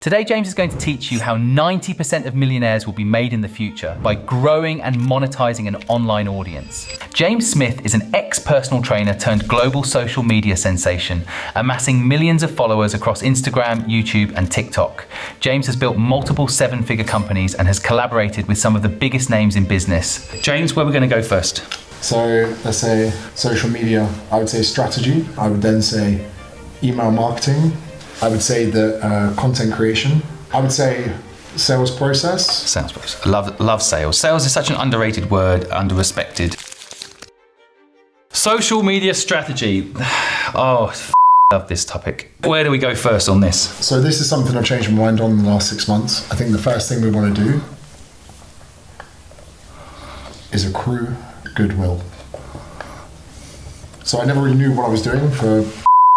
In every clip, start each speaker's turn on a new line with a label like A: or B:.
A: Today, James is going to teach you how 90% of millionaires will be made in the future by growing and monetizing an online audience. James Smith is an ex-personal trainer turned global social media sensation, amassing millions of followers across Instagram, YouTube, and TikTok. James has built multiple seven-figure companies and has collaborated with some of the biggest names in business. James, where are we going to go first?
B: So let's say social media, I would say strategy. I would then say email marketing. I would say that content creation. I would say sales process.
A: Sales process. Love sales. Sales is such an underrated word, underrespected. Social media strategy. Oh, love this topic. Where do we go first on this?
B: So this is something I've changed my mind on in the last 6 months. I think the first thing we want to do is accrue goodwill. So I never really knew what I was doing for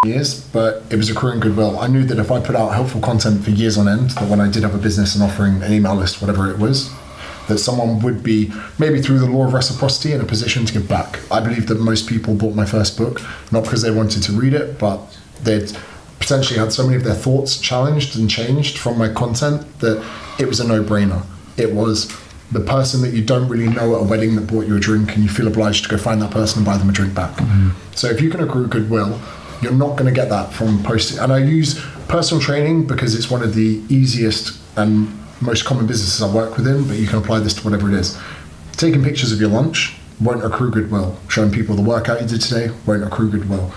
B: years, but it was accruing goodwill. I knew that if I put out helpful content for years on end, that when I did have a business and offering an email list, whatever it was, that someone would be, maybe through the law of reciprocity, in a position to give back. I believe that most people bought my first book, not because they wanted to read it, but they'd potentially had so many of their thoughts challenged and changed from my content that it was a no-brainer. It was the person that you don't really know at a wedding that bought you a drink and you feel obliged to go find that person and buy them a drink back. Mm-hmm. So if you can accrue goodwill, you're not going to get that from posting. And I use personal training because it's one of the easiest and most common businesses I work within, but you can apply this to whatever it is. Taking pictures of your lunch won't accrue goodwill. Showing people the workout you did today won't accrue goodwill.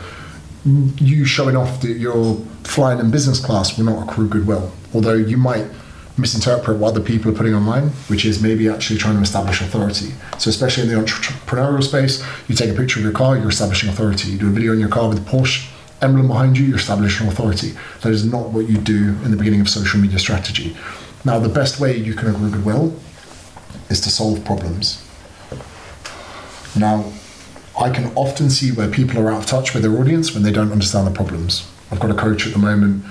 B: You showing off that you're flying in business class will not accrue goodwill. Although you might misinterpret what other people are putting online, which is maybe actually trying to establish authority. So especially in the entrepreneurial space, you take a picture of your car, you're establishing authority. You do a video in your car with a Porsche emblem behind you, you're establishing authority. That is not what you do in the beginning of social media strategy. Now, the best way you can accrue goodwill is to solve problems. Now, I can often see where people are out of touch with their audience when they don't understand the problems. I've got a coach at the moment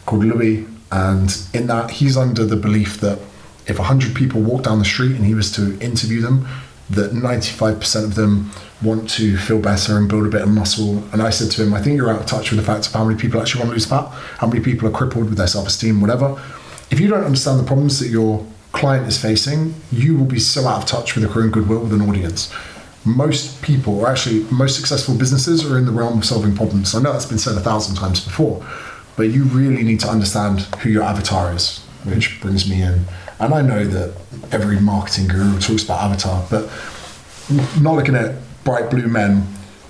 B: called Louis, and in that, he's under the belief that if 100 people walk down the street and he was to interview them, that 95% of them want to feel better and build a bit of muscle. And I said to him, I think you're out of touch with the fact of how many people actually want to lose fat, how many people are crippled with their self-esteem, whatever. If you don't understand the problems that your client is facing, you will be so out of touch with accruing goodwill with an audience. Most people, or actually most successful businesses, are in the realm of solving problems. I know that's been said 1,000 times before, but you really need to understand who your avatar is, which brings me in. And I know that every marketing guru talks about avatar, but not looking at bright blue men.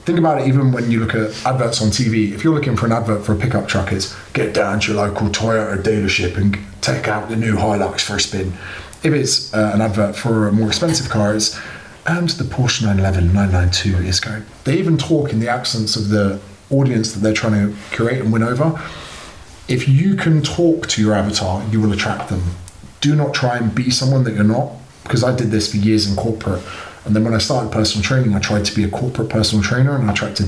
B: Think about it even when you look at adverts on TV. If you're looking for an advert for a pickup truck, it's get down to your local Toyota dealership and take out the new Hilux for a spin. If it's an advert for a more expensive car, it's and the Porsche 911 992 is going. They even talk in the accents of the audience that they're trying to curate and win over. If you can talk to your avatar, you will attract them. Do not try and be someone that you're not, because I did this for years in corporate. And then when I started personal training, I tried to be a corporate personal trainer and I attracted.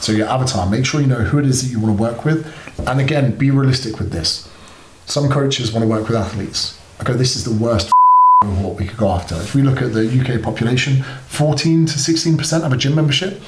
B: So your avatar, make sure you know who it is that you want to work with. And again, be realistic with this. Some coaches want to work with athletes. Okay, this is the worst cohort we could go after. If we look at the UK population, 14 to 16% have a gym membership.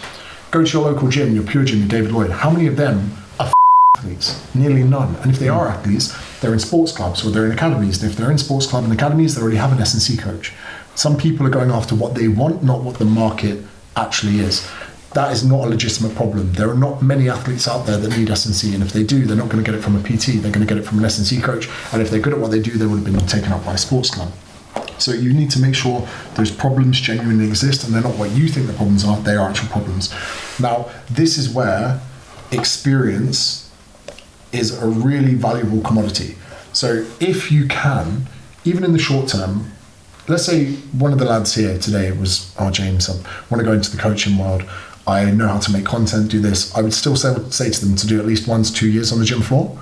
B: Go to your local gym, your Pure Gym, your David Lloyd. How many of them are athletes? Nearly none. And if they are athletes, they're in sports clubs or they're in academies. And if they're in sports club and academies, they already have an S&C coach. Some people are going after what they want, not what the market actually is. That is not a legitimate problem. There are not many athletes out there that need S&C, and if they do, they're not going to get it from a PT, they're going to get it from an S&C coach, and if they're good at what they do, they would have been taken up by a sports club. So you need to make sure those problems genuinely exist, and they're not what you think the problems are, they are actual problems. Now, this is where experience is a really valuable commodity. So if you can, even in the short term, let's say one of the lads here today was, James, I want to go into the coaching world. I know how to make content, do this. I would still say to them to do at least 1 to 2 years on the gym floor.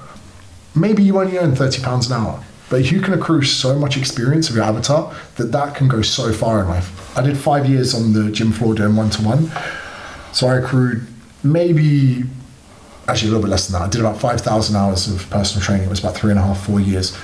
B: Maybe you only earn £30 an hour, but you can accrue so much experience of your avatar that can go so far in life. I did 5 years on the gym floor doing one-to-one. So I accrued maybe, actually a little bit less than that. I did about 5,000 hours of personal training. It was about 3.5, 4 years.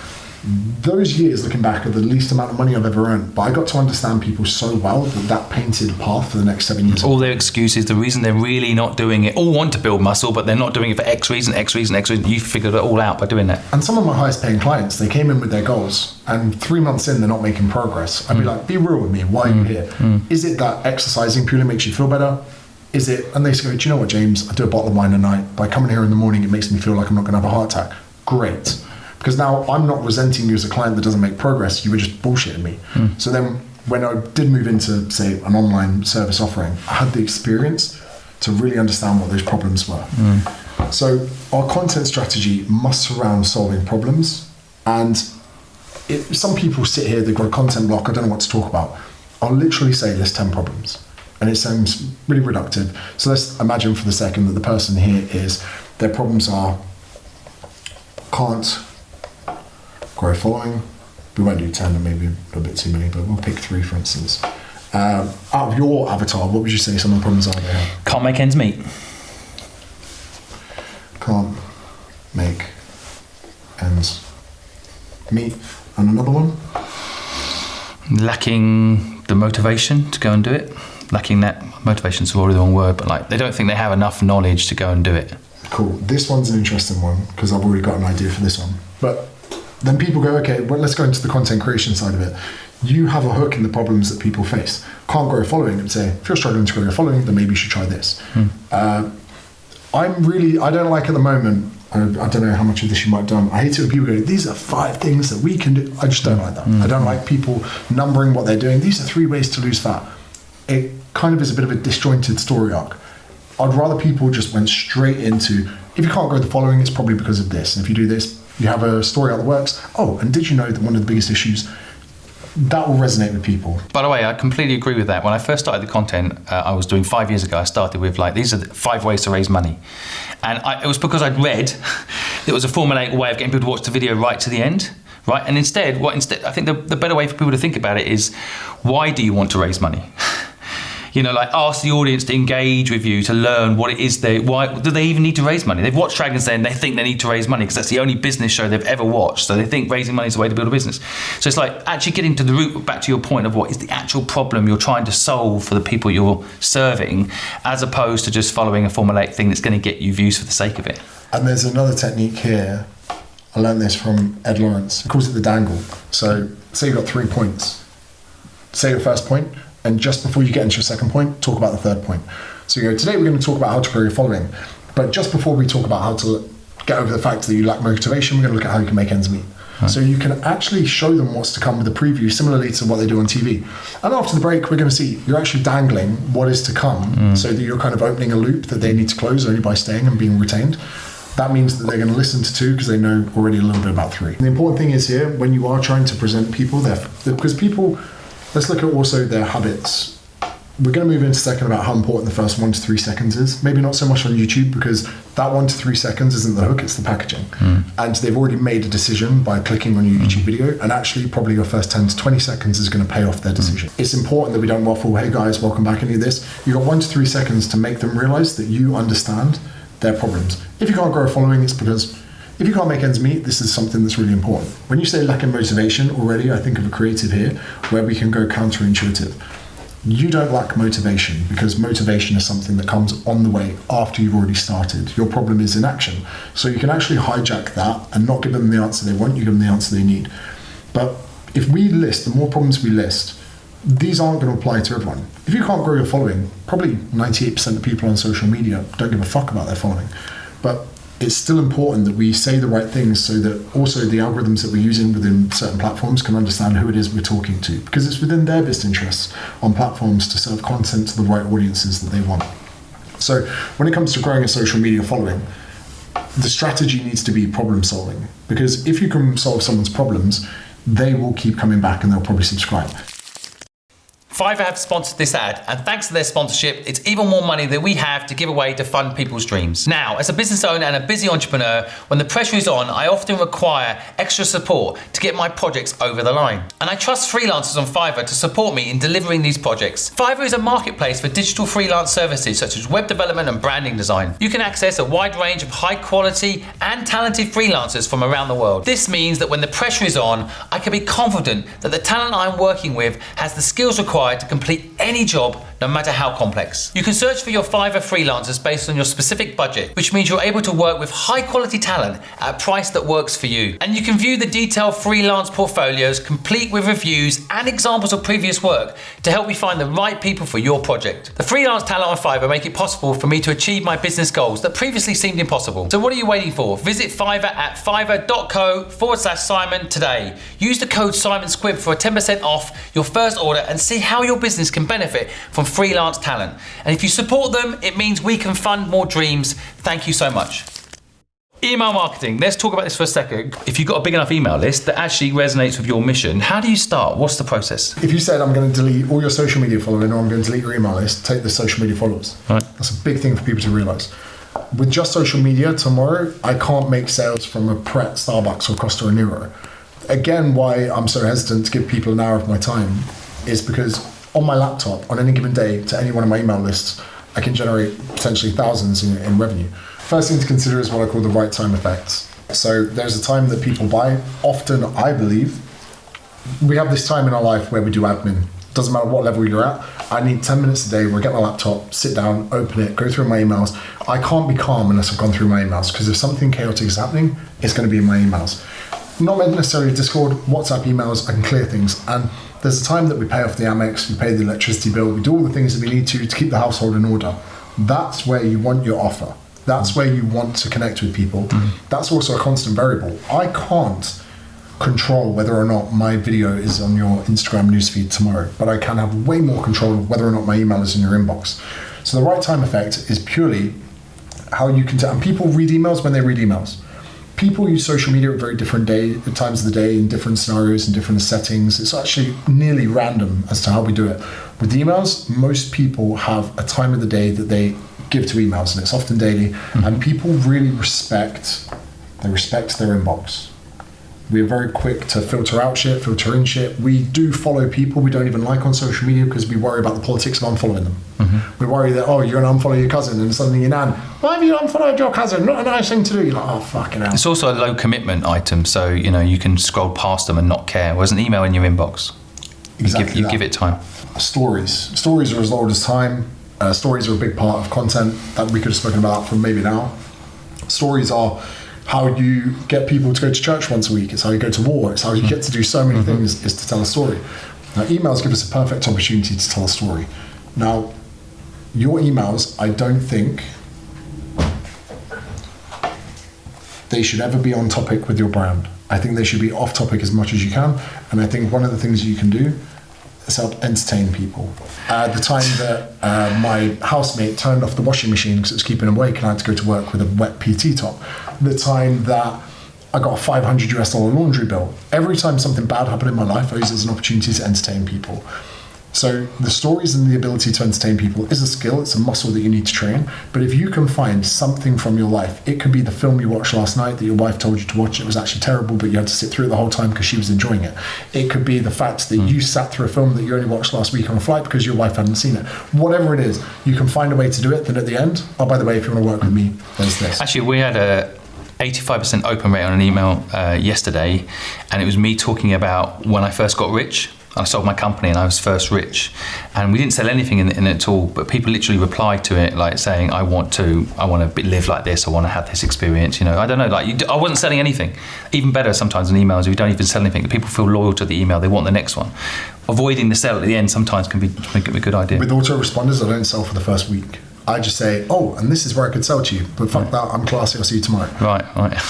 B: those years, looking back, are the least amount of money I've ever earned. But I got to understand people so well that painted a path for the next 7 years.
A: All their excuses, the reason they're really not doing it, all want to build muscle, but they're not doing it for X reason, X reason, X reason. You figured it all out by doing that.
B: And some of my highest paying clients, they came in with their goals, and 3 months in, they're not making progress. I'd be like, be real with me. Why are you here? Is it that exercising purely makes you feel better? Is it? And they say, do you know what, James? I do a bottle of wine a night. By coming here in the morning, it makes me feel like I'm not going to have a heart attack. Great. Because now I'm not resenting you as a client that doesn't make progress. You were just bullshitting me. So then when I did move into, say, an online service offering, I had the experience to really understand what those problems were. So our content strategy must surround solving problems. And some people sit here, they've got a content block, I don't know what to talk about. I'll literally say list 10 problems. And it sounds really reductive. So let's imagine for the second that the person here is, their problems are, can't grow following. We won't do 10, and maybe a little bit too many, but we'll pick 3 for instance. Out of your avatar, what would you say some of the problems are there?
A: Can't make ends meet.
B: Can't make ends meet. And another one?
A: Lacking the motivation to go and do it. Lacking that, motivation's already the wrong word, but like they don't think they have enough knowledge to go and do it.
B: Cool. This one's an interesting one because I've already got an idea for this one. But then people go, okay, well, let's go into the content creation side of it. You have a hook in the problems that people face. Can't grow a following, and say, if you're struggling to grow your following, then maybe you should try this. I don't like at the moment, I don't know how much of this you might have done. I hate it when people go, these are 5 things that we can do. I just don't like that. I don't like people numbering what they're doing. These are 3 ways to lose fat. It kind of is a bit of a disjointed story arc. I'd rather people just went straight into, if you can't grow the following, it's probably because of this. And if you do this, you have a story out that works. Oh, and did you know that one of the biggest issues, that will resonate with people.
A: By the way, I completely agree with that. When I first started the content I was doing 5 years ago, I started with like, these are 5 ways to raise money. And it was because I'd read there was a formulaic way of getting people to watch the video right to the end. Right? And instead, I think the better way for people to think about it is, why do you want to raise money? You know, like ask the audience to engage with you, to learn what it is why do they even need to raise money? They've watched Dragon's Den, they think they need to raise money because that's the only business show they've ever watched. So they think raising money is the way to build a business. So it's like actually getting to the root, back to your point of what is the actual problem you're trying to solve for the people you're serving, as opposed to just following a formulaic thing that's going to get you views for the sake of it.
B: And there's another technique here. I learned this from Ed Lawrence. He calls it the dangle. So say you've got 3 points. Say your first point, and just before you get into your second point, talk about the third point. So you go, today we're going to talk about how to grow your following. But just before we talk about how to get over the fact that you lack motivation, we're going to look at how you can make ends meet. Right. So you can actually show them what's to come with a preview, similarly to what they do on TV. And after the break, we're going to see you're actually dangling what is to come, so that you're kind of opening a loop that they need to close only by staying and being retained. That means that they're going to listen to 2 because they know already a little bit about 3. And the important thing is here, when you are trying to present people, because people, let's look at also their habits. We're going to move into a second about how important the first 1 to 3 seconds is. Maybe not so much on YouTube, because that 1 to 3 seconds isn't the hook, it's the packaging. And they've already made a decision by clicking on your YouTube video, and actually probably your first 10 to 20 seconds is going to pay off their decision. It's important that we don't waffle, hey guys, welcome back, any of this. You've got 1 to 3 seconds to make them realize that you understand their problems. If you can't grow a following, it's because if you can't make ends meet, this is something that's really important. When you say lacking motivation, already I think of a creative here where we can go counterintuitive. You don't lack motivation, because motivation is something that comes on the way after you've already started. Your problem is inaction. So you can actually hijack that and not give them the answer they want, you give them the answer they need. But if we list, the more problems we list, these aren't going to apply to everyone. If you can't grow your following, probably 98% of people on social media don't give a fuck about their following. But it's still important that we say the right things so that also the algorithms that we're using within certain platforms can understand who it is we're talking to, because it's within their best interests on platforms to serve content to the right audiences that they want. So when it comes to growing a social media following, the strategy needs to be problem solving, because if you can solve someone's problems, they will keep coming back and they'll probably subscribe.
A: Fiverr have sponsored this ad, and thanks to their sponsorship, it's even more money that we have to give away to fund people's dreams. Now, as a business owner and a busy entrepreneur, when the pressure is on, I often require extra support to get my projects over the line. And I trust freelancers on Fiverr to support me in delivering these projects. Fiverr is a marketplace for digital freelance services such as web development and branding design. You can access a wide range of high quality and talented freelancers from around the world. This means that when the pressure is on, I can be confident that the talent I'm working with has the skills required to complete any job, no matter how complex. You can search for your Fiverr freelancers based on your specific budget, which means you're able to work with high quality talent at a price that works for you. And you can view the detailed freelance portfolios, complete with reviews and examples of previous work to help you find the right people for your project. The freelance talent on Fiverr make it possible for me to achieve my business goals that previously seemed impossible. So what are you waiting for? Visit Fiverr at fiverr.co/Simon today. Use the code SimonSquibb for a 10% off your first order and see how your business can benefit from freelance talent. And if you support them, it means we can fund more dreams. Thank you so much. Email marketing. Let's talk about this for a second. If you've got a big enough email list that actually resonates with your mission, how do you start? What's the process?
B: If you said, I'm going to delete all your social media following, or I'm going to delete your email list, take the social media followers.
A: Right.
B: That's a big thing for people to realize. With just social media tomorrow, I can't make sales from a Pret, Starbucks, or Costa or Nero. Again, why I'm so hesitant to give people an hour of my time is because on my laptop, on any given day, to any one of my email lists, I can generate potentially thousands in revenue. First thing to consider is what I call the right time effects. So there's a time that people buy. Often, I believe, we have this time in our life where we do admin. Doesn't matter what level you're at. I need 10 minutes a day where I get my laptop, sit down, open it, go through my emails. I can't be calm unless I've gone through my emails, because if something chaotic is happening, it's going to be in my emails. Not necessarily Discord, WhatsApp emails, I can clear things. And there's a time that we pay off the Amex, we pay the electricity bill, we do all the things that we need to keep the household in order. That's where you want your offer. That's where you want to connect with people. That's also a constant variable. I can't control whether or not my video is on your Instagram newsfeed tomorrow, but I can have way more control of whether or not my email is in your inbox. So the right time effect is purely how you can tell. And people read emails when they read emails. People use social media at very different times of the day, in different scenarios, in different settings. It's actually nearly random as to how we do it. With emails, most people have a time of the day that they give to emails, and it's often daily. And people really respect their inbox. We're very quick to filter out shit, filter in shit. We do follow people we don't even like on social media because we worry about the politics of unfollowing them. We worry that, oh, you're going to unfollow your cousin, and suddenly your nan, why have you unfollowed your cousin? Not a nice thing to do. You're like, oh, fucking hell.
A: It's also a low commitment item, so you can scroll past them and not care. Whereas an email in your inbox, you give it time. Stories are as old as time. Stories are a big part of content that we could have spoken about for maybe an hour. Stories are how you get people to go to church once a week. It's how you go to war. It's how you get to do so many things, is to tell a story. Now, emails give us a perfect opportunity to tell a story. Now, your emails, I don't think they should ever be on topic with your brand. I think they should be off topic as much as you can. And I think one of the things you can do is help entertain people. The time that my housemate turned off the washing machine because it was keeping him awake and I had to go to work with a wet PT top. The time that I got a $500 laundry bill. Every time something bad happened in my life, I use it as an opportunity to entertain people. So the stories and the ability to entertain people is a skill, it's a muscle that you need to train. But if you can find something from your life, it could be the film you watched last night that your wife told you to watch, it was actually terrible, but you had to sit through it the whole time because she was enjoying it. It could be the fact that you sat through a film that you only watched last week on a flight because your wife hadn't seen it. Whatever it is, you can find a way to do it, then at the end, oh, by the way, if you want to work with me, there's this. Actually, we had a 85% open rate on an email yesterday, and it was me talking about when I first got rich. I sold my company and I was first rich, and we didn't sell anything in it at all, but people literally replied to it like saying, I want to live like this, I want to have this experience, I don't know, I wasn't selling anything. Even better sometimes in emails, if you don't even sell anything, people feel loyal to the email, they want the next one. Avoiding the sell at the end sometimes can be a good idea.
B: With autoresponders, I don't sell for the first week. I just say, oh, and this is where I could sell to you, but fuck that, I'm classy, I'll see you tomorrow.
A: Right.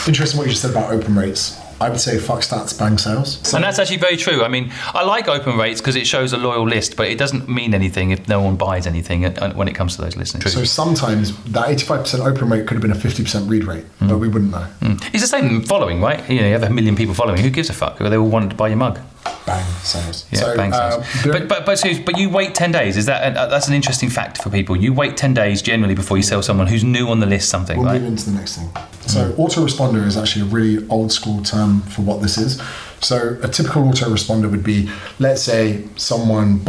B: Interesting what you just said about open rates. I would say fuck stats, bang sales.
A: And that's actually very true. I mean, I like open rates because it shows a loyal list, but it doesn't mean anything if no one buys anything when it comes to those listings.
B: So sometimes that 85% open rate could have been a 50% read rate, but we wouldn't know.
A: It's the same following, right? You have 1 million people following. Who gives a fuck? They all wanted to buy your mug.
B: bang, sales.
A: Yeah,
B: So,
A: bang sales. But you wait 10 days. Is that's an interesting fact for people? You wait 10 days generally before you sell someone who's new on the list something.
B: We'll
A: right?
B: move into the next thing. So autoresponder is actually a really old school term for what this is. So a typical autoresponder would be, let's say someone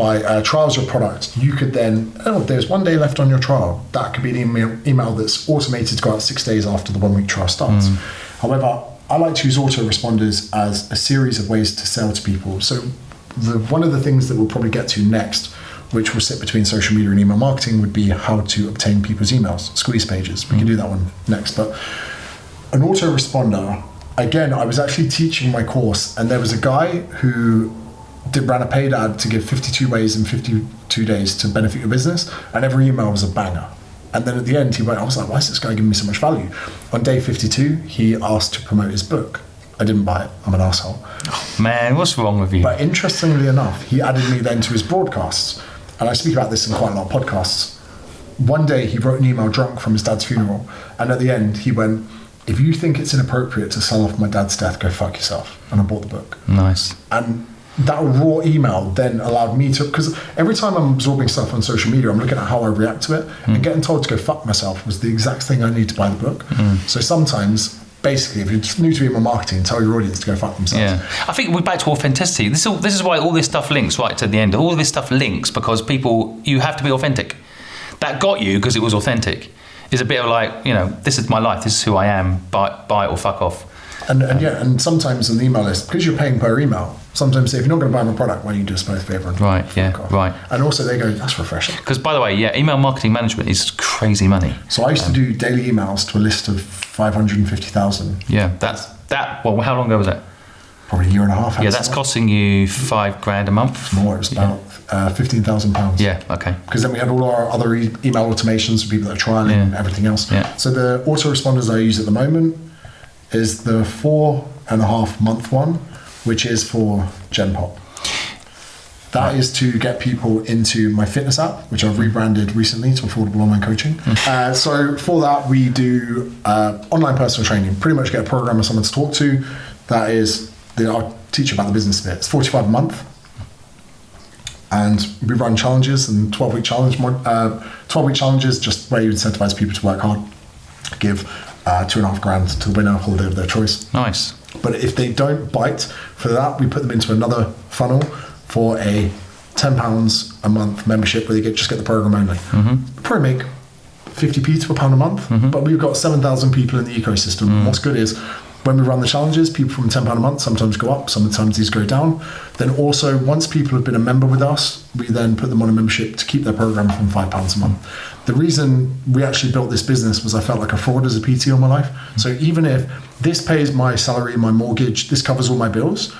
B: trials your product. You could then, there's 1 day left on your trial. That could be an email that's automated to go out 6 days after the 1 week trial starts. However, I like to use autoresponders as a series of ways to sell to people. So one of the things that we'll probably get to next, which will sit between social media and email marketing, would be how to obtain people's emails, squeeze pages. We can do that one next. But an autoresponder, again, I was actually teaching my course, and there was a guy who ran a paid ad to give 52 ways in 52 days to benefit your business, and every email was a banger. And then at the end, I was like, why is this guy giving me so much value? On day 52, he asked to promote his book. I didn't buy it. I'm an asshole.
A: Oh, man, what's wrong with you?
B: But interestingly enough, he added me then to his broadcasts. And I speak about this in quite a lot of podcasts. One day, he wrote an email drunk from his dad's funeral. And at the end, he went, if you think it's inappropriate to sell off my dad's death, go fuck yourself. And I bought the book.
A: Nice.
B: And that raw email then allowed me to, because every time I'm absorbing stuff on social media, I'm looking at how I react to it, and getting told to go fuck myself was the exact thing I need to buy the book. So sometimes, basically, if you're new to email marketing, tell your audience to go fuck themselves.
A: Yeah, I think we're back to authenticity. This is why all this stuff links right to the end. All this stuff links because you have to be authentic. That got you because it was authentic. It's a bit of like, this is my life, this is who I am, buy it or fuck off.
B: And sometimes on the email list, because you're paying per email, sometimes say, if you're not going to buy my product, why don't you do us both a favour?
A: Right, yeah, right.
B: And also they go, that's refreshing.
A: Because by the way, email marketing management is crazy money.
B: So I used to do daily emails to a list of 550,000.
A: Yeah, well, how long ago was that?
B: Probably a year and a half.
A: Yeah, that's costing you $5,000 a month.
B: More, it was about £15,000.
A: Yeah, okay.
B: Because then we had all our other email automations for people that are trialing and everything else.
A: Yeah.
B: So the autoresponders I use at the moment is the 4.5 month one, which is for Gen Pop. That is to get people into my fitness app, which I've rebranded recently to Affordable Online Coaching. So for that, we do online personal training. Pretty much get a program or someone to talk to. That is, I'll teach you about the business bit. It's $45 a month. And we run challenges and 12-week challenges, just where you incentivize people to work hard, give $2,500 to the winner, holiday of their choice.
A: Nice.
B: But if they don't bite for that, we put them into another funnel for a £10 a month membership where they just get the program only. Probably make 50p to £1 a month, but we've got 7,000 people in the ecosystem. What's good is when we run the challenges, people from £10 a month sometimes go up, sometimes these go down. Then also, once people have been a member with us, we then put them on a membership to keep their program from £5 a month. The reason we actually built this business was I felt like a fraud as a PT all my life. So even if this pays my salary, my mortgage, this covers all my bills,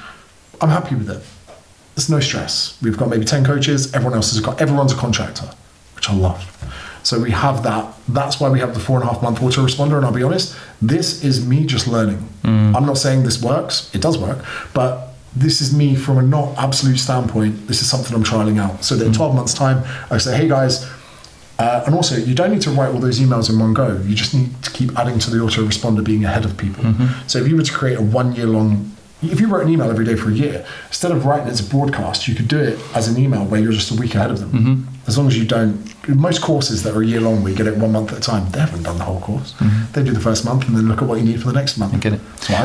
B: I'm happy with it. There's no stress. We've got maybe 10 coaches, everyone's a contractor, which I love. So we have that. That's why we have the 4.5 month autoresponder. And I'll be honest, this is me just learning. I'm not saying this works. It does work. But this is me from a not absolute standpoint. This is something I'm trialing out. So that in 12 months' time, I say, hey guys, and also you don't need to write all those emails in one go. You just need to keep adding to the autoresponder being ahead of people. So if you were to create a 1 year long, if you wrote an email every day for a year, instead of writing it as a broadcast, you could do it as an email where you're just a week ahead of them. As long as you don't, most courses that are a year long, we get it 1 month at a time. They haven't done the whole course. They do the first month and then look at what you need for the next month.
A: I get it.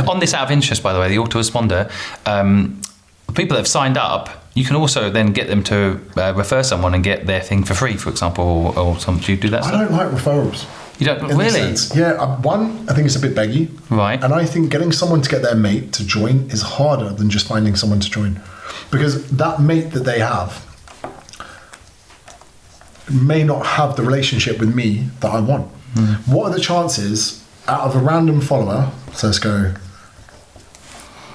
A: On this, out of interest, by the way, the autoresponder, people that have signed up, you can also then get them to refer someone and get their thing for free, for example, or some. Do you do that?
B: I don't like referrals.
A: You don't really?
B: Yeah, one, I think it's a bit beggy.
A: Right.
B: And I think getting someone to get their mate to join is harder than just finding someone to join. Because that mate that they have may not have the relationship with me that I want. What are the chances out of a random follower, so let's go...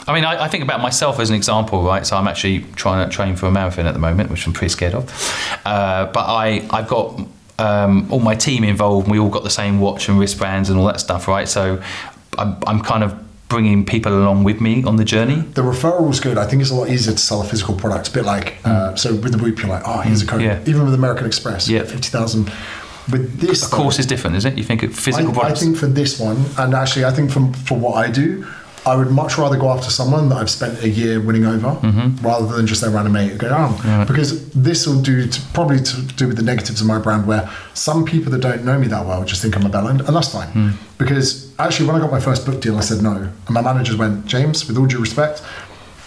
A: I mean, I think about myself as an example, right? So I'm actually trying to train for a marathon at the moment, which I'm pretty scared of. But I've got all my team involved, and we all got the same watch and wristbands and all that stuff, right? So I'm kind of bringing people along with me on the journey.
B: The referral's good. I think it's a lot easier to sell a physical product. A bit like, so with the Whoop, you're like, oh, here's a code. Yeah. Even with American Express, you get 50,000. With this,
A: of course, is different, isn't it? You think of physical products?
B: I think for this one, and actually I think for what I do, I would much rather go after someone that I've spent a year winning over rather than just their random mate. Because this will probably to do with the negatives of my brand, where some people that don't know me that well just think I'm a bellend, and that's fine. Because actually, when I got my first book deal, I said no, and my managers went, James, with all due respect,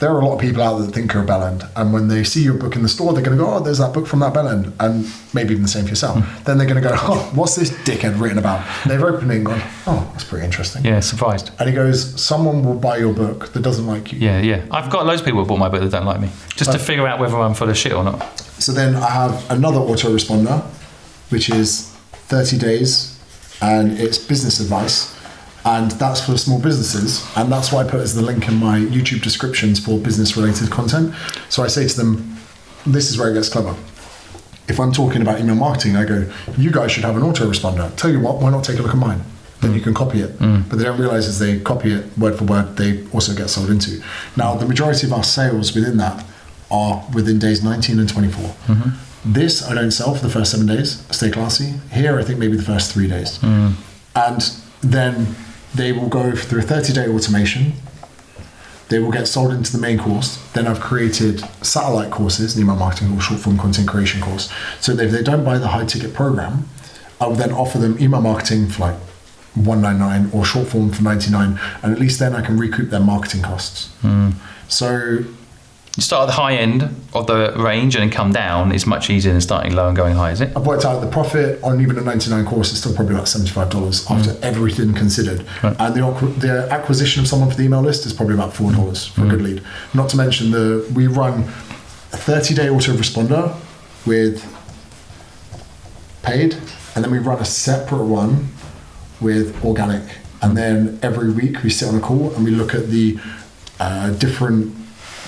B: there are a lot of people out there that think you're a bellend, and when they see your book in the store, they're going to go, oh, there's that book from that bellend, and maybe even the same for yourself. Then they're going to go, oh, what's this dickhead written about? And they've opened it and gone, oh, that's pretty interesting.
A: Yeah, surprised.
B: And he goes, someone will buy your book that doesn't like you.
A: Yeah. I've got loads of people who bought my book that don't like me, just to figure out whether I'm full of shit or not.
B: So then I have another autoresponder, which is 30 days, and it's business advice. And that's for small businesses, and that's why I put as the link in my YouTube descriptions for business related content. So I say to them, this is where it gets clever. If I'm talking about email marketing, I go, you guys should have an autoresponder. Tell you what, why not take a look at mine? Then you can copy it. But they don't realize as they copy it word for word, they also get sold into. Now, the majority of our sales within that are within days 19 and 24. This I don't sell for the first 7 days, stay classy. Here, I think maybe the first 3 days. And then they will go through a 30-day automation. They will get sold into the main course. Then I've created satellite courses, an email marketing or short form content creation course. So if they don't buy the high ticket program, I will then offer them email marketing for like $199 or short form for $99, and at least then I can recoup their marketing costs. So
A: you start at the high end of the range and then come down is much easier than starting low and going high, is it?
B: I've worked out the profit on even a $99 course is still probably about $75 after everything considered. Right. And the acquisition of someone for the email list is probably about $4 for a good lead. Not to mention we run a 30-day autoresponder with paid, and then we run a separate one with organic. And then every week we sit on a call and we look at the different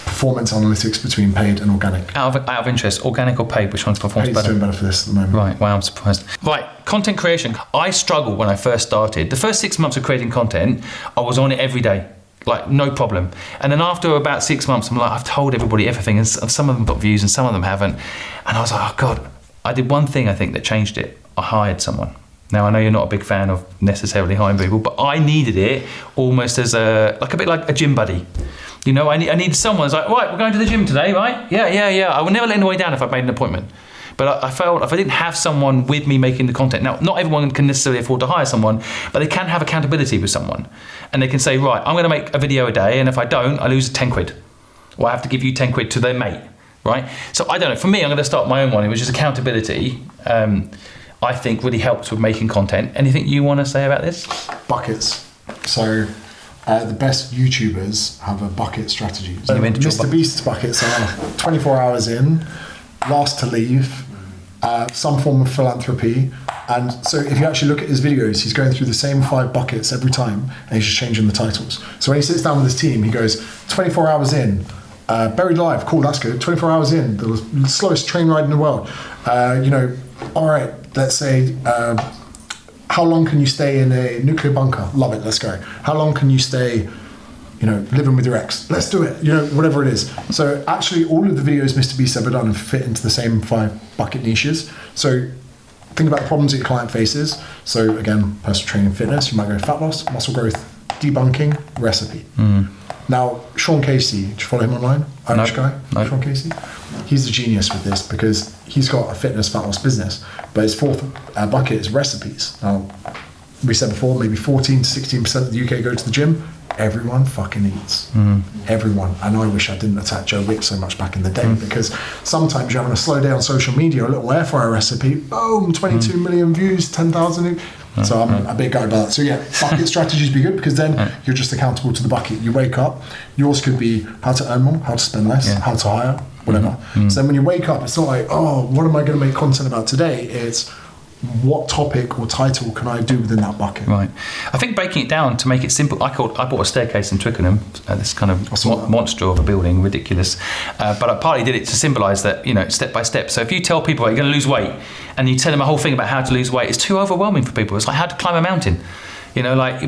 B: performance analytics between paid and organic.
A: Out of interest, organic or paid, which one's performs
B: Paid's
A: better?
B: doing better for this at the moment.
A: Right, wow, I'm surprised. Right, content creation. I struggled when I first started. The first 6 months of creating content, I was on it every day, like no problem. And then after about 6 months, I'm like, I've told everybody everything, and some of them got views and some of them haven't. And I was like, oh God, I did one thing I think that changed it. I hired someone. Now, I know you're not a big fan of necessarily hiring people, but I needed it almost as a bit like a gym buddy. You know, I need someone who's like, right, we're going to the gym today, right? Yeah. I will never let anyone down if I've made an appointment. But I felt if I didn't have someone with me making the content, now, not everyone can necessarily afford to hire someone, but they can have accountability with someone. And they can say, right, I'm going to make a video a day, and if I don't, I lose 10 quid. Or I have to give you 10 quid to their mate, right? So I don't know, for me, I'm going to start my own one, which is accountability. I think really helps with making content. Anything you want to say about this?
B: Buckets. So the best YouTubers have a bucket strategy. So Mr. Beast's buckets are 24 hours in, last to leave, some form of philanthropy. And so if you actually look at his videos, he's going through the same 5 buckets every time, and he's just changing the titles. So when he sits down with his team, he goes, 24 hours in, buried alive, cool, that's good. 24 hours in, the slowest train ride in the world. All right, let's say, how long can you stay in a nuclear bunker? Love it, let's go. How long can you stay, living with your ex? Let's do it, whatever it is. So actually all of the videos Mr. Beast ever done fit into the same 5 bucket niches. So think about the problems that your client faces. So again, personal training, fitness, you might go fat loss, muscle growth, debunking, recipe. Now, Sean Casey, do you follow him online? Irish guy, Sean Casey? He's a genius with this because he's got a fitness fat loss business, but his 4th bucket is recipes. Now, we said before, maybe 14 to 16% of the UK go to the gym. Everyone fucking eats. Everyone. And I wish I didn't attack Joe Wick so much back in the day because sometimes you're having a slow day on social media, a little air fryer recipe, boom, 22 million views, 10,000. So I'm a big guy about that. So yeah, bucket strategies be good because then you're just accountable to the bucket. You wake up, yours could be how to earn more, how to spend less, how to hire, whatever. So then when you wake up, it's not like, oh, what am I going to make content about today? It's what topic or title can I do within that bucket?
A: Right. I think breaking it down to make it simple. I bought a staircase in Twickenham, this kind of monster of a building, ridiculous. But I partly did it to symbolise that, step by step. So if you tell people you're going to lose weight and you tell them a whole thing about how to lose weight, it's too overwhelming for people. It's like how to climb a mountain.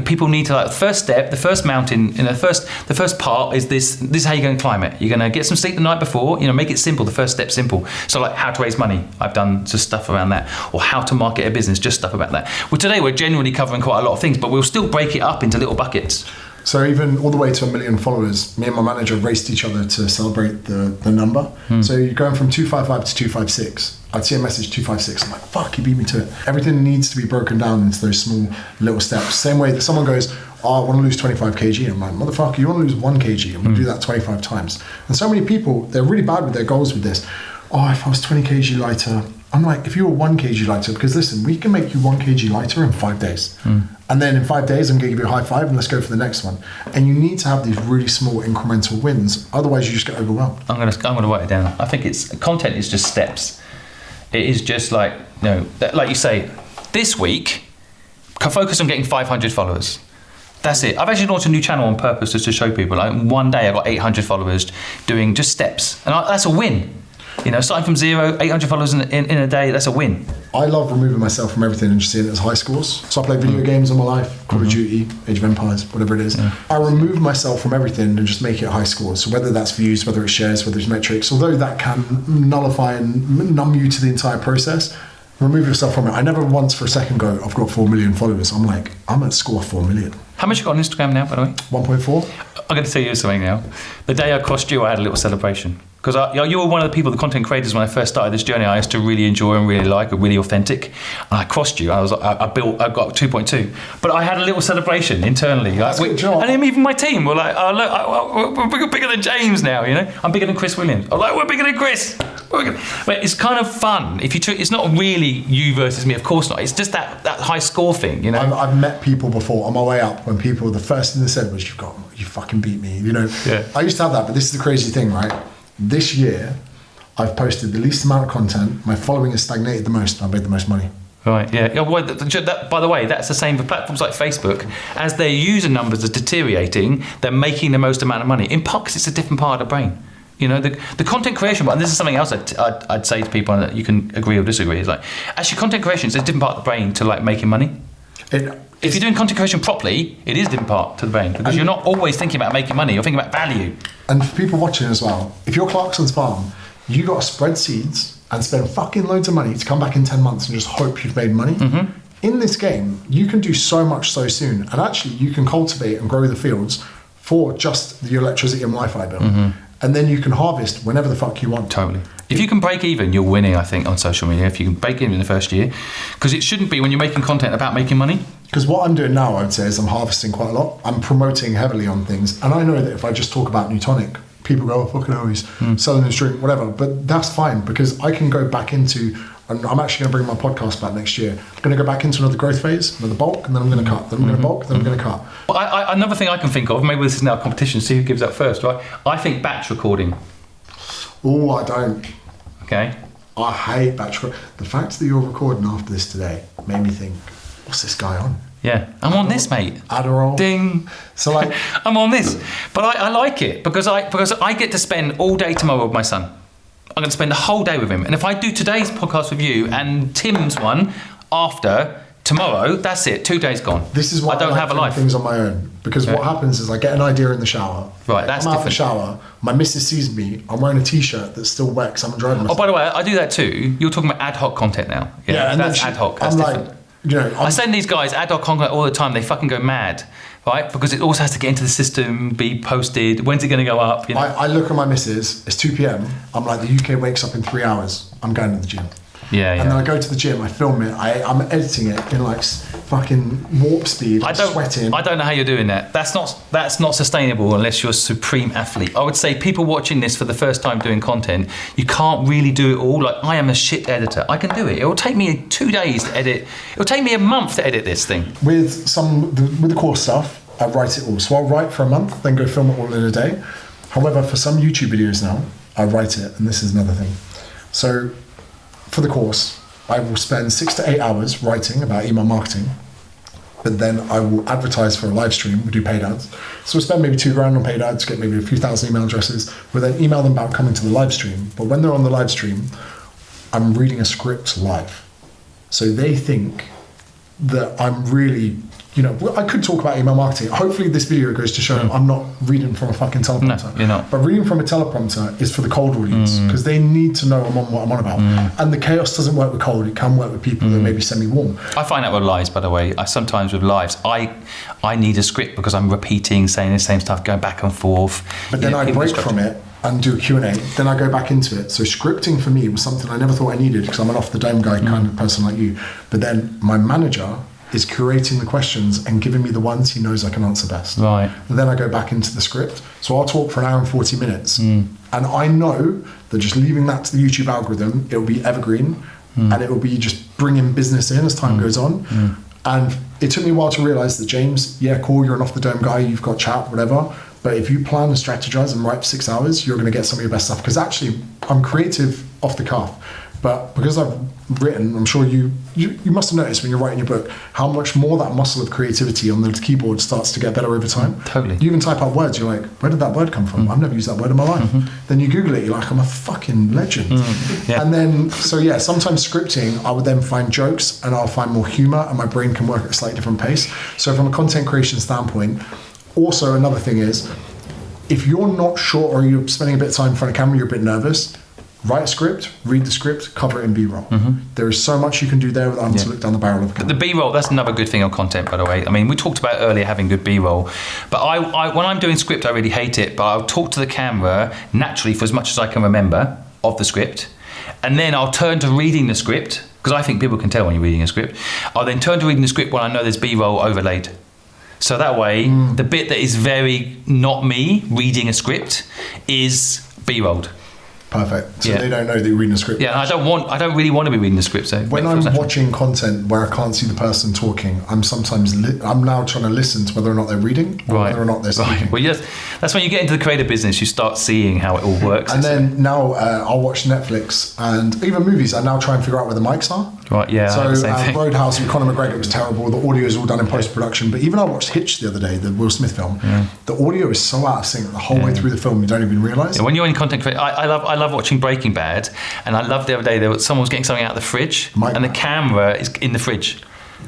A: People need to the first step, the first mountain, the first part is this is how you're going to climb it. You're going to get some sleep the night before, make it simple, the first step simple. So like how to raise money, I've done just stuff around that, or how to market a business, just stuff about that. Well, today we're generally covering quite a lot of things, but we'll still break it up into little buckets.
B: So even all the way to 1 million followers, me and my manager raced each other to celebrate the number. So you're going from 255 to 256. I'd see a message 256. I'm like, fuck, he beat me to it. Everything needs to be broken down into those small little steps. Same way that someone goes, oh, I want to lose 25 kg. I'm like, motherfucker, you want to lose 1 kg. I'm going to do that 25 times. And so many people, they're really bad with their goals with this. Oh, if I was 20 kg lighter. I'm like, if you were 1 kg lighter, because listen, we can make you 1 kg lighter in 5 days. And then in 5 days, I'm going to give you a high five and let's go for the next one. And you need to have these really small incremental wins. Otherwise, you just get overwhelmed.
A: I'm gonna write it down. I think content is just steps. It is just like, like you say, this week, focus on getting 500 followers. That's it. I've actually launched a new channel on purpose just to show people. Like one day I got 800 followers doing just steps. And that's a win. Starting from 0, 800 followers in a day, that's a win.
B: I love removing myself from everything and just seeing it as high scores. So I play video games all my life, Call of Duty, Age of Empires, whatever it is. I remove myself from everything and just make it high scores. So whether that's views, whether it's shares, whether it's metrics, although that can nullify and numb you to the entire process, remove yourself from it. I never once for a second go, I've got 4 million followers. I'm like, I'm at score 4 million.
A: How much you got on Instagram now, by the way?
B: 1.4.
A: I'm going to tell you something now. The day I crossed you, I had a little celebration. Because you were one of the people, the content creators, when I first started this journey, I used to really enjoy and really like, and really authentic. And I crossed you. I got 2.2. But I had a little celebration internally.
B: That's good job.
A: And even my team were like, oh, look, we're bigger than James now, I'm bigger than Chris Williams. I'm like, we're bigger than Chris. But it's kind of fun. It's not really you versus me, of course not. It's just that high score thing,
B: I've met people before on my way up when people, the first thing they said was, you fucking beat me,
A: Yeah.
B: I used to have that, but this is the crazy thing, right? This year, I've posted the least amount of content, my following has stagnated the most, and I've made the most money.
A: Right, yeah. Well, by the way, that's the same for platforms like Facebook. As their user numbers are deteriorating, they're making the most amount of money. In part, 'cause it's a different part of the brain. The content creation, and this is something else I'd say to people, and you can agree or disagree, is like, actually content creation is a different part of the brain to like making money. If you're doing content creation properly, it is a different part to the brain, because you're not always thinking about making money, you're thinking about value.
B: And for people watching as well, if you're Clarkson's farm, you got to spread seeds and spend fucking loads of money to come back in 10 months and just hope you've made money. In this game, you can do so much so soon, and actually you can cultivate and grow the fields for just the electricity and Wi-Fi bill. And then you can harvest whenever the fuck you want.
A: Totally. If you can break even, you're winning, I think, on social media. If you can break even in the first year, because it shouldn't be when you're making content about making money.
B: Because what I'm doing now, I would say, is I'm harvesting quite a lot. I'm promoting heavily on things. And I know that if I just talk about Newtonic, people go, oh, fucking hell, he's selling his drink, whatever. But that's fine, because I can go back into, and I'm actually going to bring my podcast back next year. I'm going to go back into another growth phase, another bulk, and then I'm going to cut. Then I'm going to bulk, then I'm going to cut.
A: Well, another thing I can think of, maybe this is now a competition, see who gives up first, right? I think batch recording.
B: Oh, I don't.
A: Okay.
B: I hate batch recording. The fact that you're recording after this today made me think, what's this guy on?
A: Yeah, I'm on this, mate.
B: Adderall.
A: Ding.
B: So like,
A: I'm on this, but I like it because I get to spend all day tomorrow with my son. I'm going to spend the whole day with him, and if I do today's podcast with you and Tim's one after tomorrow, that's it. 2 days gone.
B: This is why
A: I don't have a life.
B: Things on my own, because what happens is I get an idea in the shower.
A: Right, that's
B: I'm out
A: different.
B: of the shower. My missus sees me. I'm wearing a t-shirt that's still wet because I'm driving myself.
A: Oh, by the way, I do that too. You're talking about ad hoc content now.
B: Yeah, and
A: that's ad hoc. That's
B: I'm
A: different.
B: like,
A: I send these guys ad hoc content all the time. They fucking go mad, right? Because it also has to get into the system, be posted. When's it going to go up?
B: I look at my missus. It's 2 p.m. I'm like, the UK wakes up in 3 hours. I'm going to the gym.
A: Yeah.
B: And then I go to the gym. I film it. I'm editing it in like fucking warp speed. I'm sweating.
A: I don't know how you're doing that. That's not sustainable unless you're a supreme athlete. I would say people watching this for the first time doing content, you can't really do it all. Like, I am a shit editor. I can do it. It will take me 2 days to edit. It will take me a month to edit this thing.
B: With the course stuff, I write it all. So I'll write for a month, then go film it all in a day. However, for some YouTube videos now, I write it, and this is another thing. So for the course, I will spend 6 to 8 hours writing about email marketing, but then I will advertise for a live stream. We do paid ads. So we'll spend maybe $2,000 on paid ads, get maybe a few thousand email addresses. We'll then email them about coming to the live stream. But when they're on the live stream, I'm reading a script live. So they think that I'm really you know, I could talk about email marketing. Hopefully this video goes to show I'm not reading from a fucking teleprompter.
A: No, you're not.
B: But reading from a teleprompter is for the cold audience, because they need to know what I'm on about. And the chaos doesn't work with cold. It can work with people that may be semi-warm.
A: I find out with lives, by the way. Sometimes with lives, I need a script because I'm repeating, saying the same stuff, going back and forth.
B: But then I break from it and do a Q&A, then I go back into it. So scripting for me was something I never thought I needed, because I'm an off-the-dome guy kind of person like you. But then my manager is curating the questions and giving me the ones he knows I can answer best.
A: Right.
B: And then I go back into the script. So I'll talk for an hour and 40 minutes. And I know that just leaving that to the YouTube algorithm, it will be evergreen and it will be just bringing business in as time goes on. And it took me a while to realize that, James, yeah, cool, you're an off-the-dome guy, you've got chat, whatever. But if you plan and strategize and write for 6 hours, you're going to get some of your best stuff. Because actually, I'm creative off the cuff. But because I've written, I'm sure you must have noticed when you're writing your book how much more that muscle of creativity on the keyboard starts to get better over time.
A: Totally.
B: You even type out words, you're like, where did that word come from? I've never used that word in my life. Then you Google it, you're like, I'm a fucking legend.
A: Yeah.
B: And then, so yeah, sometimes scripting, I would then find jokes and I'll find more humor, and my brain can work at a slightly different pace. So from a content creation standpoint, also another thing is, if you're not sure or you're spending a bit of time in front of camera, you're a bit nervous, write a script, read the script, cover it in B-roll. There is so much you can do there without having to look down the barrel of a camera.
A: The B-roll, that's another good thing on content, by the way. I mean, we talked about earlier having good B-roll, but I when I'm doing script, I really hate it, but I'll talk to the camera naturally for as much as I can remember of the script, and then I'll turn to reading the script, because I think people can tell when you're reading a script. I'll then turn to reading the script when I know there's B-roll overlaid. So that way, the bit that is very not me reading a script is B-rolled.
B: Perfect. So they don't know that you're reading a script.
A: Yeah, I don't really want to be reading the script. So
B: when I'm watching content where I can't see the person talking, I'm sometimes I'm now trying to listen to whether or not they're reading or whether or not they're speaking.
A: Well, yes, that's when you get into the creative business, you start seeing how it all works.
B: And then now I'll watch Netflix and even movies. I now try and figure out where the mics are.
A: Right. Yeah.
B: So Roadhouse with Conor McGregor was terrible. The audio is all done in post-production. But even I watched Hitch the other day, the Will Smith film. The audio is so out of sync the whole way through the film you don't even realise.
A: Yeah, when you're in content creation, I love watching Breaking Bad, and I loved the other day someone was getting something out of the fridge, and the camera is in the fridge.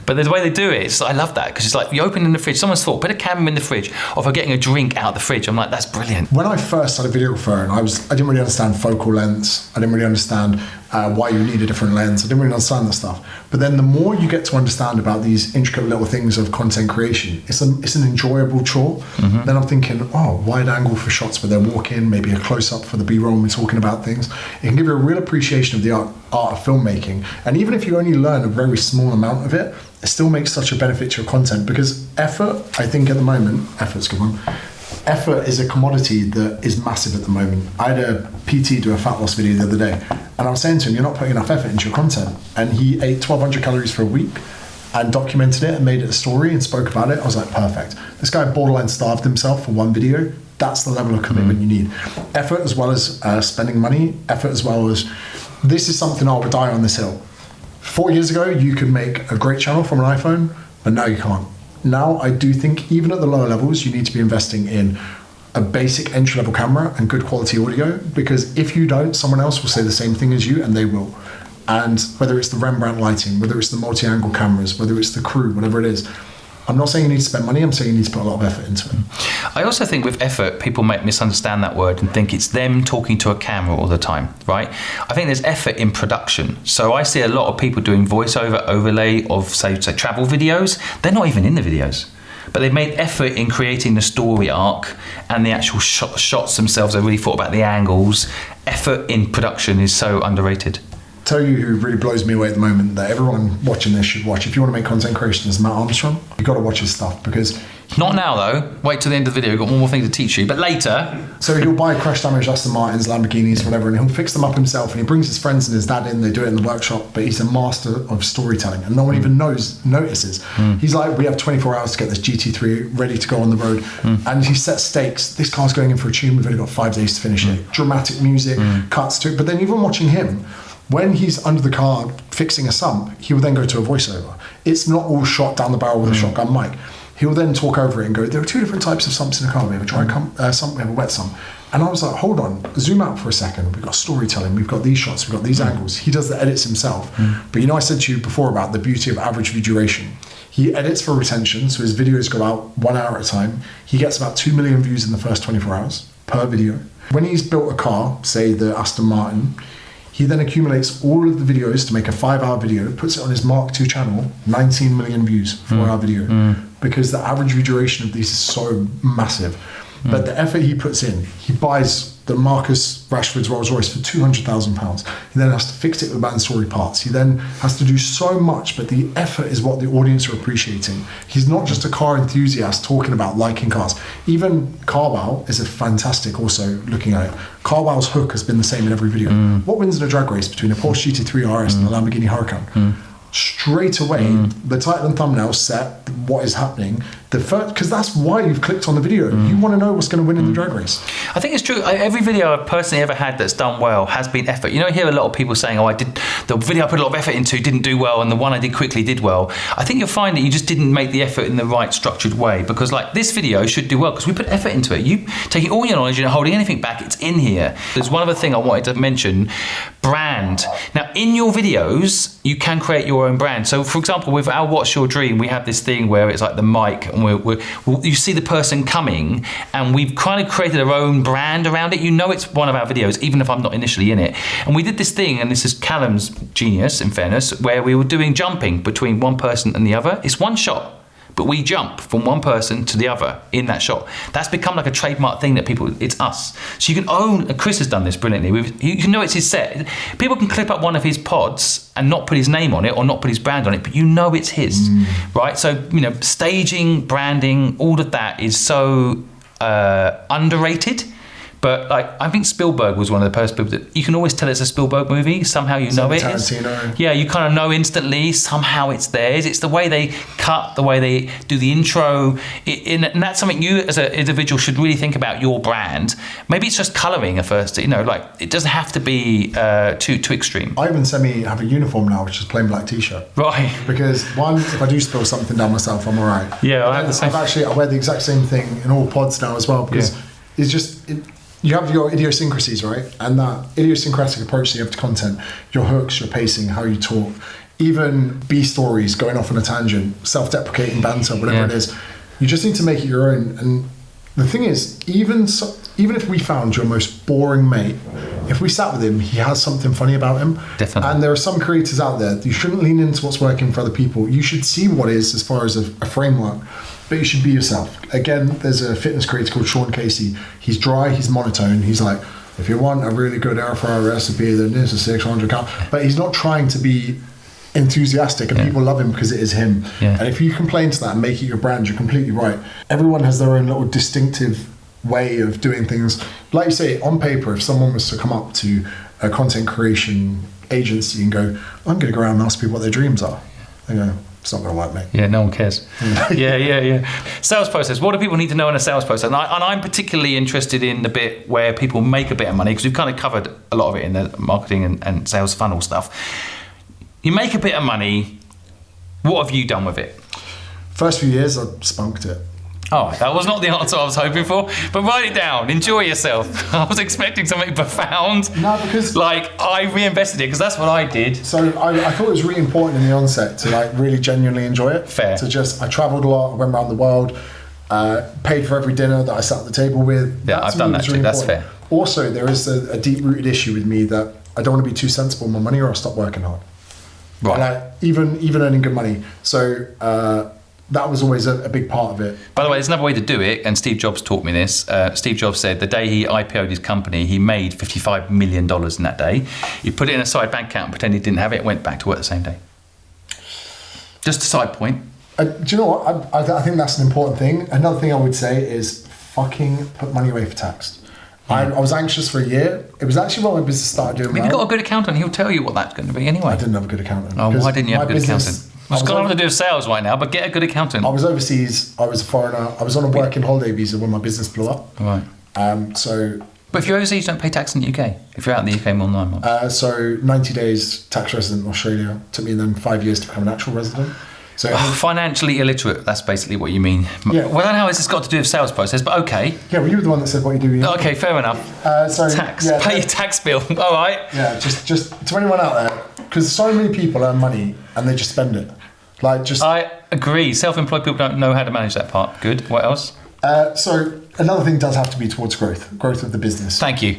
A: But the way they do it, I love that, because it's like you open in the fridge. Someone's thought, put a camera in the fridge, or for getting a drink out of the fridge. I'm like, that's brilliant.
B: When I first had a videographer, and I didn't really understand focal lengths. I didn't really understand why you need a different lens. I didn't really understand that stuff. But then the more you get to understand about these intricate little things of content creation, it's an enjoyable chore. Then I'm thinking, wide angle for shots where they're walking, maybe a close-up for the B-roll when we're talking about things. It can give you a real appreciation of the art of filmmaking. And even if you only learn a very small amount of it, it still makes such a benefit to your content, because effort, I think at the moment, effort's a good one. Effort is a commodity that is massive at the moment. I had a PT do a fat loss video the other day, and I was saying to him, you're not putting enough effort into your content. And he ate 1,200 calories for a week and documented it and made it a story and spoke about it. I was like, perfect. This guy borderline starved himself for one video. That's the level of commitment you need. Effort as well as spending money, effort as well as, this is something I would die on this hill. 4 years ago, you could make a great channel from an iPhone, but now you can't. Now, I do think even at the lower levels, you need to be investing in a basic entry-level camera and good quality audio, because if you don't, someone else will say the same thing as you, and they will. And whether it's the Rembrandt lighting, whether it's the multi-angle cameras, whether it's the crew, whatever it is, I'm not saying you need to spend money, I'm saying you need to put a lot of effort into it.
A: I also think with effort, people might misunderstand that word and think it's them talking to a camera all the time, right? I think there's effort in production. So I see a lot of people doing voiceover overlay of, say travel videos. They're not even in the videos, but they've made effort in creating the story arc and the actual shots themselves. They really thought about the angles. Effort in production is so underrated.
B: Tell you who really blows me away at the moment that everyone watching this should watch. If you want to make content creation, is Matt Armstrong. You've got to watch his stuff, because...
A: Not now though, wait till the end of the video, we've got one more thing to teach you, but later.
B: So he'll buy crash damaged Aston Martins, Lamborghinis, whatever, and he'll fix them up himself, and he brings his friends and his dad in, they do it in the workshop, but he's a master of storytelling, and no one even notices. He's like, we have 24 hours to get this GT3 ready to go on the road, and he sets stakes. This car's going in for a tune, we've only got 5 days to finish it. Dramatic music, cuts to it, but then even watching him, when he's under the car fixing a sump, he will then go to a voiceover. It's not all shot down the barrel with a shotgun mic. he'll then talk over it and go, there are two different types of sumps in a car. We have a dry sump, we have a wet sump. And I was like, hold on, zoom out for a second. We've got storytelling, we've got these shots, we've got these angles. He does the edits himself. But I said to you before about the beauty of average view duration. He edits for retention, so his videos go out 1 hour at a time. He gets about 2 million views in the first 24 hours per video. When he's built a car, say the Aston Martin, he then accumulates all of the videos to make a 5-hour video, puts it on his Mark II channel, 19 million views, 4-hour video. Because the average view duration of these is so massive. But the effort he puts in, he buys the Marcus Rashford's Rolls Royce for £200,000. He then has to fix it with mandatory parts. He then has to do so much, but the effort is what the audience are appreciating. He's not just a car enthusiast talking about liking cars. Even Carwow is a fantastic also looking at it. Carwow's hook has been the same in every video. What wins in a drag race between a Porsche GT3 RS and a Lamborghini Huracan? Straight away, the title and thumbnail set what is happening. Because that's why you've clicked on the video. You want to know what's going to win in the drag race.
A: I think it's true. Every video I've personally ever had that's done well has been effort. You know, I hear a lot of people saying, I did the video I put a lot of effort into didn't do well, and the one I did quickly did well. I think you'll find that you just didn't make the effort in the right structured way, because like this video should do well because we put effort into it. You taking all your knowledge, you're not holding anything back, it's in here. There's one other thing I wanted to mention, brand. Now in your videos, you can create your own brand. So for example, with our What's Your Dream, we have this thing where it's like the mic and you see the person coming, and we've kind of created our own brand around it. You know it's one of our videos, even if I'm not initially in it. And we did this thing, and this is Callum's genius, in fairness, where we were doing jumping between one person and the other. It's one shot, but we jump from one person to the other in that shot. That's become like a trademark thing that people, it's us. So you can own, and Chris has done this brilliantly. You know it's his set. People can clip up one of his pods and not put his name on it or not put his brand on it, but you know it's his, right? So, you know, staging, branding, all of that is so underrated. But like, I think Spielberg was one of the first people that you can always tell it's a Spielberg movie. Somehow you know it is. Yeah, you kind of know instantly. Somehow it's theirs. It's the way they cut, the way they do the intro, and that's something you as an individual should really think about your brand. Maybe it's just colouring at first. You know, like it doesn't have to be too extreme.
B: I even have a uniform now, which is plain black t-shirt.
A: Right.
B: Because one, if I do spill something down myself, I'm all right.
A: Yeah, I have the same.
B: I wear the exact same thing in all pods now as well, because it's just. You have your idiosyncrasies, right? And that idiosyncratic approach that you have to content, your hooks, your pacing, how you talk, even B stories, going off on a tangent, self-deprecating banter, whatever it is. You just need to make it your own. And the thing is, even if we found your most boring mate, if we sat with him, he has something funny about him.
A: Definitely. And
B: there are some creators out there, you shouldn't lean into what's working for other people. You should see what is as far as a framework. But you should be yourself. Again, there's a fitness creator called Sean Casey. He's dry, he's monotone. He's like, if you want a really good air fryer recipe, then this is 600 calories. But he's not trying to be enthusiastic, and people love him because it is him.
A: Yeah.
B: And if you complain to that and make it your brand, you're completely right. Everyone has their own little distinctive way of doing things. Like you say, on paper, if someone was to come up to a content creation agency and go, I'm going to go around and ask people what their dreams are, they go, it's not going to work, mate.
A: Yeah, no one cares. Yeah. Sales process. What do people need to know in a sales process? And I'm particularly interested in the bit where people make a bit of money, because we've kind of covered a lot of it in the marketing and sales funnel stuff. You make a bit of money. What have you done with it?
B: First few years, I spunked it.
A: Oh, that was not the answer I was hoping for, but write it down. Enjoy yourself. I was expecting something profound.
B: No, because...
A: Like, I reinvested it, because that's what I did.
B: So I thought it was really important in the onset to like really genuinely enjoy it.
A: Fair.
B: I travelled a lot, I went around the world, paid for every dinner that I sat at the table with.
A: Yeah, I've done that too, that's fair.
B: Also, there is a deep-rooted issue with me that I don't want to be too sensible with my money or I'll stop working hard.
A: Right.
B: And even earning good money. So... that was always a big part of it.
A: By the way, there's another way to do it, and Steve Jobs taught me this. Steve Jobs said the day he IPO'd his company, he made $55 million in that day. He put it in a side bank account and pretended he didn't have it and went back to work the same day. Just a side point.
B: Do you know what? I think that's an important thing. Another thing I would say is fucking put money away for tax. I was anxious for a year. It was actually when my business started doing well.
A: You've got a good accountant, he'll tell you what that's going to be anyway.
B: I didn't have a good accountant.
A: Oh, why didn't you have a good accountant? It's got nothing to do with sales right now, but get a good accountant.
B: I was overseas, I was a foreigner, I was on a working holiday visa when my business blew up.
A: Right. But if you're overseas, you don't pay tax in the UK, if you're out in the UK more than 9 months.
B: So 90 days tax resident in Australia. Took me then 5 years to become an actual resident. So
A: financially illiterate, that's basically what you mean.
B: Yeah.
A: Well, I don't know how this has got to do with sales process, but okay.
B: yeah, well, you were the one that said what you do. Yeah.
A: Okay, fair enough.
B: So
A: Tax.
B: yeah,
A: Pay your tax bill. All right.
B: Yeah, just to anyone out there, because so many people earn money and they just spend it. Like just.
A: I agree. Self-employed people don't know how to manage that part. Good. What else?
B: So another thing does have to be towards growth of the business.
A: Thank you.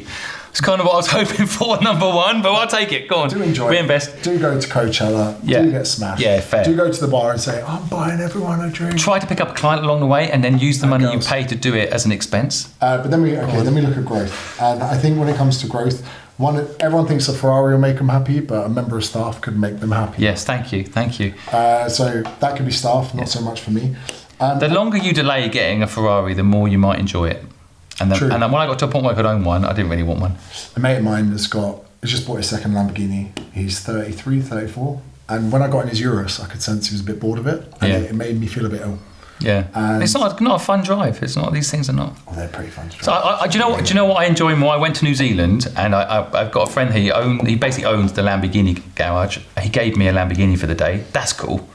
A: It's kind of what I was hoping for, number one, but I'll take it. Go on.
B: Do enjoy
A: Reinvest.
B: it. Do go to Coachella.
A: Yeah.
B: Do get smashed.
A: Yeah, fair.
B: Do go to the bar and say, I'm buying everyone a drink.
A: Try to pick up a client along the way and then use the money you
B: girls.
A: pay to do it as an expense.
B: But then we look at growth. And I think when it comes to growth, everyone thinks a Ferrari will make them happy, but a member of staff could make them happy.
A: Yes, thank you.
B: So that could be staff, not so much for me.
A: The longer you delay getting a Ferrari, the more you might enjoy it. And
B: True.
A: when I got to a point where I could own one, I didn't really want one.
B: A mate of mine has just bought his second Lamborghini. He's 33, 34. And when I got in his Urus, I could sense he was a bit bored of it. And it made me feel a bit ill.
A: Yeah.
B: And
A: it's not a fun drive. It's not, these things are not.
B: Oh, they're pretty fun to drive.
A: So do you know what I enjoy more? I went to New Zealand and I've got a friend here, he basically owns the Lamborghini garage. He gave me a Lamborghini for the day. That's cool.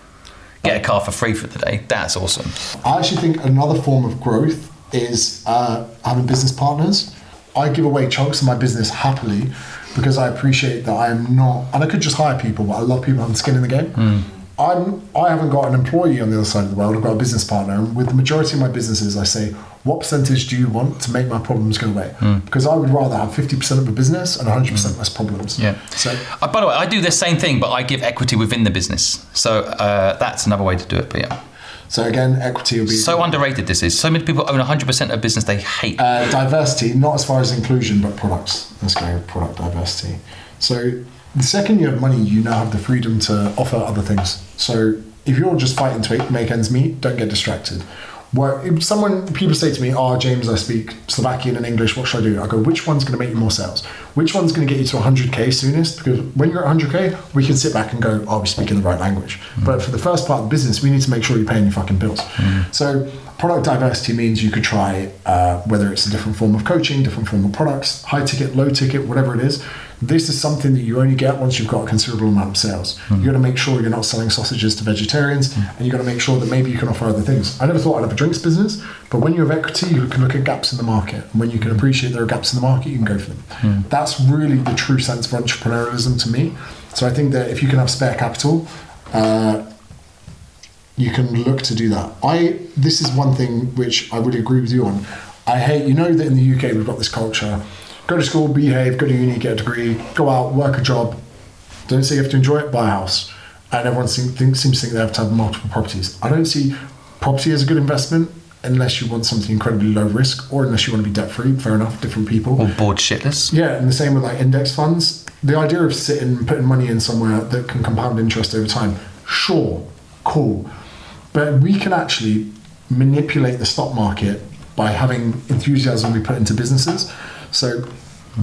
A: Get a car for free for the day. That's awesome.
B: I actually think another form of growth is having business partners. I give away chunks of my business happily because I appreciate that I am not, and I could just hire people, but I love people having skin in the game. I haven't got an employee on the other side of the world. I've got a business partner, and with the majority of my businesses, I say, what percentage do you want to make my problems go away? Because I would rather have 50% of a business and 100% less problems.
A: Yeah.
B: So,
A: by the way, I do the same thing, but I give equity within the business. So that's another way to do it. But yeah.
B: So again, equity will be
A: so underrated. This is so many people own 100% of business they hate.
B: Diversity, not as far as inclusion, but products. Let's go product diversity. So the second you have money, you now have the freedom to offer other things. So if you're just fighting to make ends meet, don't get distracted. People say to me, James, I speak Slovakian and English, what should I do? I go, which one's going to make you more sales? Which one's going to get you to 100K soonest? Because when you're at 100K, we can sit back and go, we speak in the right language. But for the first part of the business, we need to make sure you're paying your fucking bills. So product diversity means you could try, whether it's a different form of coaching, different form of products, high ticket, low ticket, whatever it is. This is something that you only get once you've got a considerable amount of sales. You got to make sure you're not selling sausages to vegetarians, and you got to make sure that maybe you can offer other things. I never thought I'd have a drinks business, but when you have equity, you can look at gaps in the market. And when you can appreciate there are gaps in the market, you can go for them. That's really the true sense of entrepreneurialism to me. So I think that if you can have spare capital, you can look to do that. This is one thing which I really agree with you on. I hate, that in the UK we've got this culture. Go to school, behave, go to uni, get a degree, go out, work a job. Don't say you have to enjoy it, buy a house. And everyone seems to think they have to have multiple properties. I don't see property as a good investment unless you want something incredibly low risk or unless you want to be debt free. Fair enough, different people.
A: Or bored shitless.
B: Yeah, and the same with like index funds. The idea of sitting and putting money in somewhere that can compound interest over time, sure, cool. But we can actually manipulate the stock market by having enthusiasm we put into businesses. So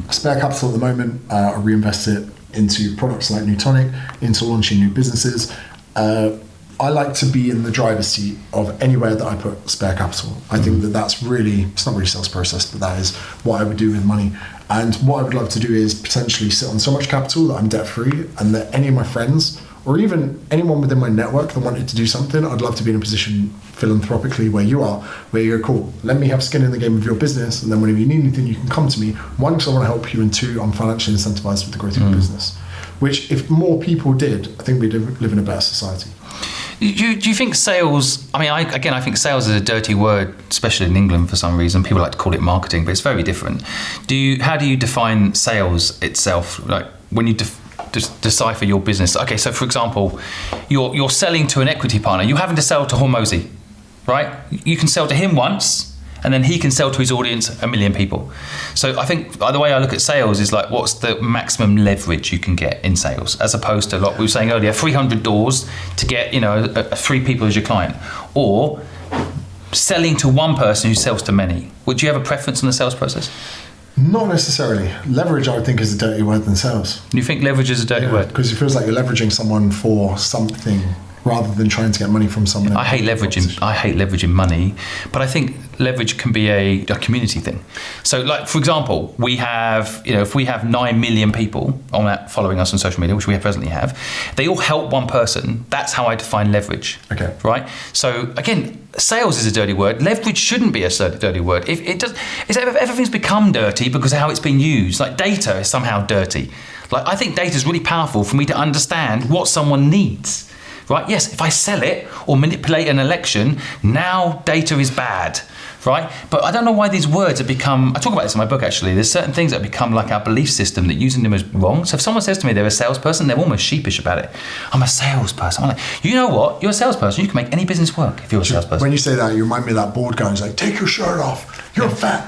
B: spare capital at the moment, I reinvest it into products like Newtonic, into launching new businesses. I like to be in the driver's seat of anywhere that I put spare capital. I think that that's really, it's not really a sales process, but that is what I would do with money. And what I would love to do is potentially sit on so much capital that I'm debt free, and that any of my friends or even anyone within my network that wanted to do something, I'd love to be in a position philanthropically where you are, where you go, cool, let me have skin in the game of your business, and then whenever you need anything, you can come to me. One, because I want to help you, and two, I'm financially incentivized with the growth of your business. Which, if more people did, I think we'd live in a better society.
A: Do you think sales, I think sales is a dirty word, especially in England for some reason. People like to call it marketing, but it's very different. How do you define sales itself? Like when you decipher your business. Okay, so for example, you're selling to an equity partner. You having to sell to Hormozy, right? You can sell to him once, and then he can sell to his audience 1 million people. So I think the way I look at sales is like, what's the maximum leverage you can get in sales, as opposed to, like we were saying earlier, 300 doors to get 3 people as your client, or selling to one person who sells to many. Would you have a preference on the sales process?
B: Not necessarily. Leverage, I would think, is a dirty word than sales.
A: You think leverage is a dirty word?
B: Because it feels like you're leveraging someone for something. rather than trying to get money from someone else.
A: I hate leveraging money, but I think leverage can be a community thing. So, like, for example, we have, if we have 9 million people on that following us on social media, which we presently have, they all help one person. That's how I define leverage.
B: Okay.
A: Right? So, again, sales is a dirty word. Leverage shouldn't be a dirty word. Everything's become dirty because of how it's been used. Like, data is somehow dirty. Like, I think data is really powerful for me to understand what someone needs. Right? Yes, if I sell it or manipulate an election, now data is bad, right? But I don't know why these words have become, I talk about this in my book actually, there's certain things that have become like our belief system, that using them is wrong. So if someone says to me they're a salesperson, they're almost sheepish about it. I'm a salesperson. I'm like, you know what? You're a salesperson. You can make any business work if you're a salesperson.
B: When you say that, you remind me of that board guy who's like, take your shirt off. You're fat.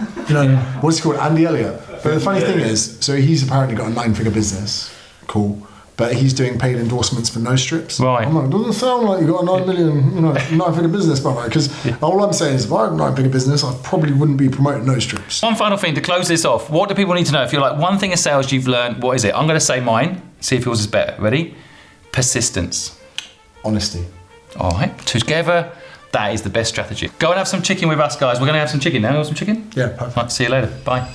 B: What's he called? Andy Elliott. But the funny thing is, so he's apparently got a 9-figure business. Cool. But he's doing paid endorsements for no strips.
A: Right.
B: I'm like, doesn't sound like you got a 9 million, 9-figure business, brother. Because all I'm saying is, if I had a 9-figure business, I probably wouldn't be promoting no strips.
A: One final thing to close this off. What do people need to know? If you're like, one thing in sales you've learned, what is it? I'm going to say mine. See if yours is better. Ready? Persistence.
B: Honesty.
A: All right. Together, that is the best strategy. Go and have some chicken with us, guys. We're going to have some chicken now. You want some chicken?
B: Yeah, perfect.
A: Right, see you later. Bye.